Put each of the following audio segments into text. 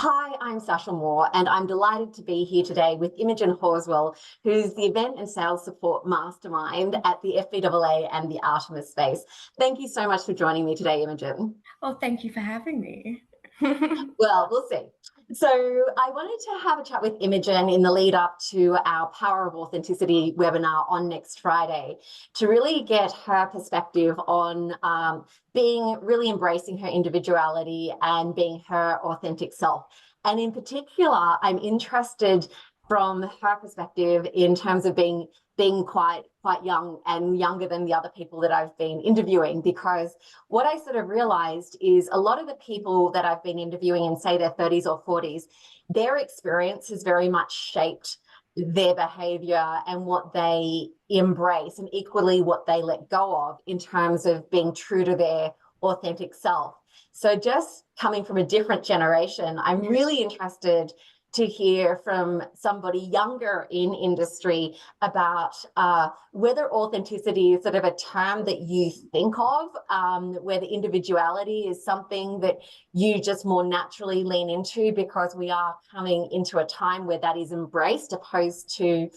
Hi, I'm Sasha Moore, and I'm delighted to be here today with Imogen Horswell, who's the Event and Sales Support Mastermind at the FBAA and the Artemis Space. Thank you so much for joining me today, Imogen. Oh, thank you for having me. Well, we'll see. So I wanted to have a chat with Imogen in the lead up to our Power of Authenticity webinar on next Friday to really get her perspective on being really embracing her individuality and being her authentic self. And in particular, I'm interested from her perspective in terms of being quite young and younger than the other people that I've been interviewing, because what I sort of realized is a lot of the people that I've been interviewing in, say, their 30s or 40s, their experience has very much shaped their behavior and what they embrace, and equally what they let go of in terms of being true to their authentic self. So just coming from a different generation, I'm really interested to hear from somebody younger in industry about whether authenticity is sort of a term that you think of, whether individuality is something that you just more naturally lean into because we are coming into a time where that is embraced, opposed to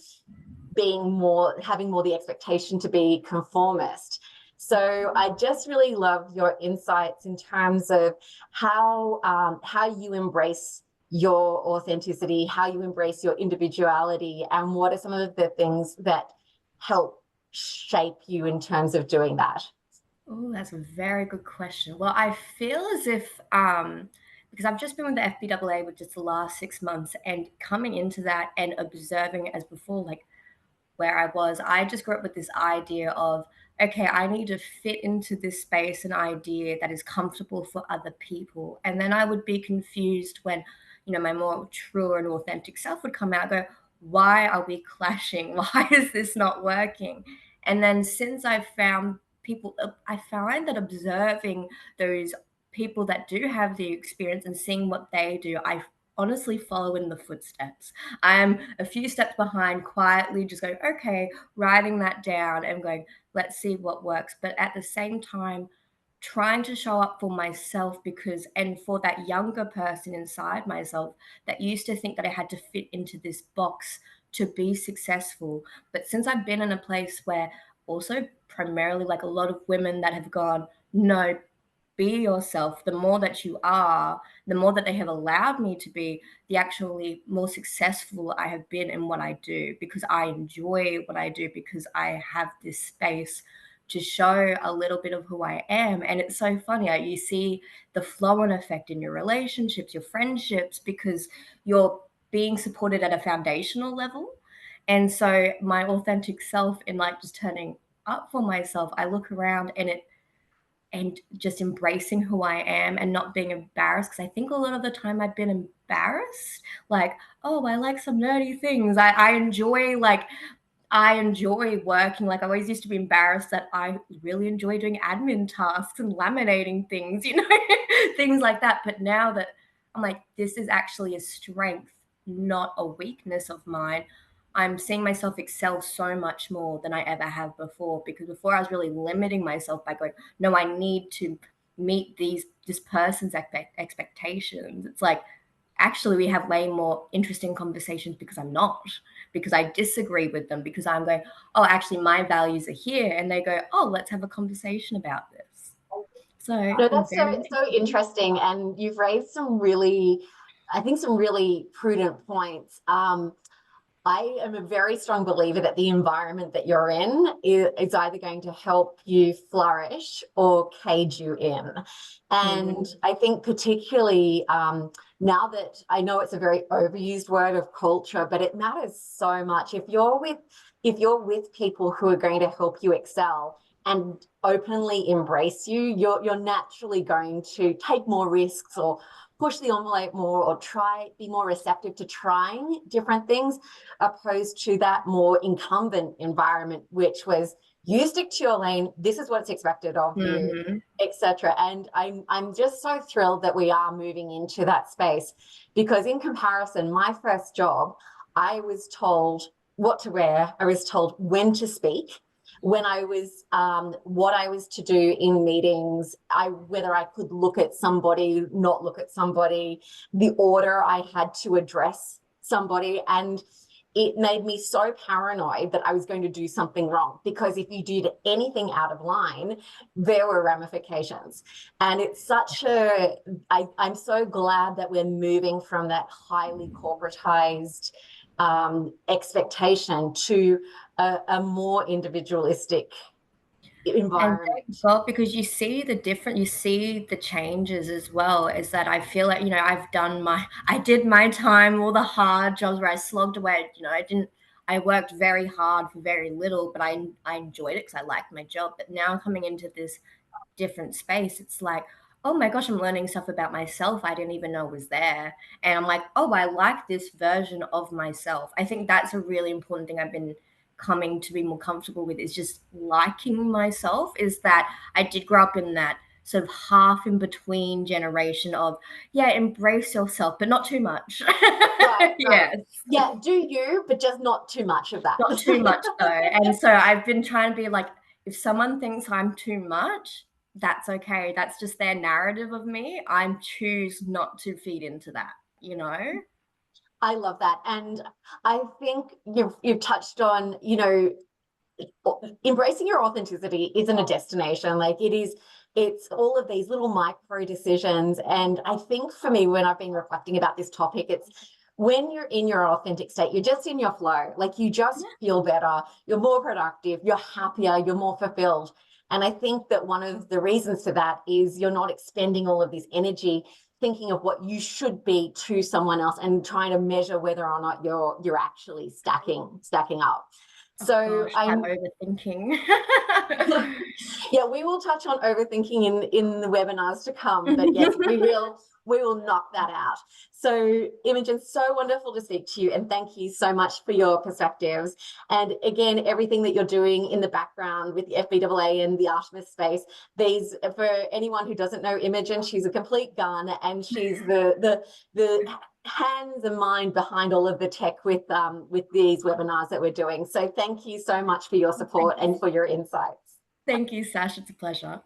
having more the expectation to be conformist. So I just really love your insights in terms of how you embrace your authenticity, how you embrace your individuality, and what are some of the things that help shape you in terms of doing that? Oh, that's a very good question. Well, I feel as if because I've just been with the FBAA with just the last 6 months, and coming into that and observing as before, like where I was, I just grew up with this idea of, okay, I need to fit into this space, an idea that is comfortable for other people. And then I would be confused when, my more true and authentic self would come out, go, why are we clashing? Why is this not working? And then since I've found people, I find that observing those people that do have the experience and seeing what they do, I honestly follow in the footsteps. I'm a few steps behind, quietly just going, okay, writing that down and going, let's see what works. But at the same time, trying to show up for myself, because, and for that younger person inside myself that used to think that I had to fit into this box to be successful. But since I've been in a place where also primarily like a lot of women that have gone, no, be yourself, the more that you are, the more that they have allowed me to be, the actually more successful I have been in what I do, because I enjoy what I do, because I have this space to show a little bit of who I am. And it's so funny, you see the flow and effect in your relationships, your friendships, because you're being supported at a foundational level. And so my authentic self, in like just turning up for myself, I look around and just embracing who I am and not being embarrassed. Because I think a lot of the time I've been embarrassed, like, oh, I like some nerdy things. I enjoy working. Like, I always used to be embarrassed that I really enjoy doing admin tasks and laminating things, things like that. But now that I'm like, this is actually a strength, not a weakness of mine. I'm seeing myself excel so much more than I ever have before, because before I was really limiting myself by going, no, I need to meet this person's expectations. It's like, actually we have way more interesting conversations because I'm not, because I disagree with them, because I'm going, oh, actually my values are here, and they go, oh, let's have a conversation about this. So No, I'm that's very so interesting, and you've raised I think, some really prudent points. I am a very strong believer that the environment that you're in is either going to help you flourish or cage you in. And I think particularly now that I know it's a very overused word of culture, but it matters so much. If you're with people who are going to help you excel and openly embrace you, you're naturally going to take more risks or push the envelope more, or be more receptive to trying different things, opposed to that more incumbent environment, which was, you stick to your lane, this is what's expected of you, etc. And I'm just so thrilled that we are moving into that space, because in comparison, my first job, I was told what to wear, I was told when to speak, when I was what I was to do in meetings, whether I could look at somebody, not look at somebody, the order I had to address somebody, and it made me so paranoid that I was going to do something wrong, because if you did anything out of line, there were ramifications. And it's such I'm so glad that we're moving from that highly corporatized expectation to a more individualistic And environment. well, because you see the changes as well. Is that I feel like, I did my time, all the hard jobs where I slogged away. I worked very hard for very little, but I enjoyed it because I liked my job. But now coming into this different space, it's like, oh my gosh, I'm learning stuff about myself I didn't even know was there. And I'm like, oh, I like this version of myself. I think that's a really important thing I've been coming to be more comfortable with, is just liking myself. Is that I did grow up in that sort of half in between generation of, yeah, embrace yourself, but not too much. Right, right. Yes. Yeah, do you, but just not too much of that. Not too much though. And so I've been trying to be like, if someone thinks I'm too much, that's okay. That's just their narrative of me. I choose not to feed into that, you know? I love that. And I think you've touched on, embracing your authenticity isn't a destination. Like it's all of these little micro decisions. And I think for me, when I've been reflecting about this topic, it's when you're in your authentic state, you're just in your flow. Like you just feel better, you're more productive, you're happier, you're more fulfilled. And I think that one of the reasons for that is you're not expending all of this energy thinking of what you should be to someone else and trying to measure whether or not you're actually stacking up. Oh So gosh, that I'm overthinking. yeah, we will touch on overthinking in the webinars to come, but yes, we will knock that out. So Imogen, so wonderful to speak to you, and thank you so much for your perspectives. And again, everything that you're doing in the background with the FBAA and the Artemis space, for anyone who doesn't know Imogen, she's a complete gun, and she's the hands and mind behind all of the tech with these webinars that we're doing. So thank you so much for your support and for your insights. Thank you, Sash. It's a pleasure.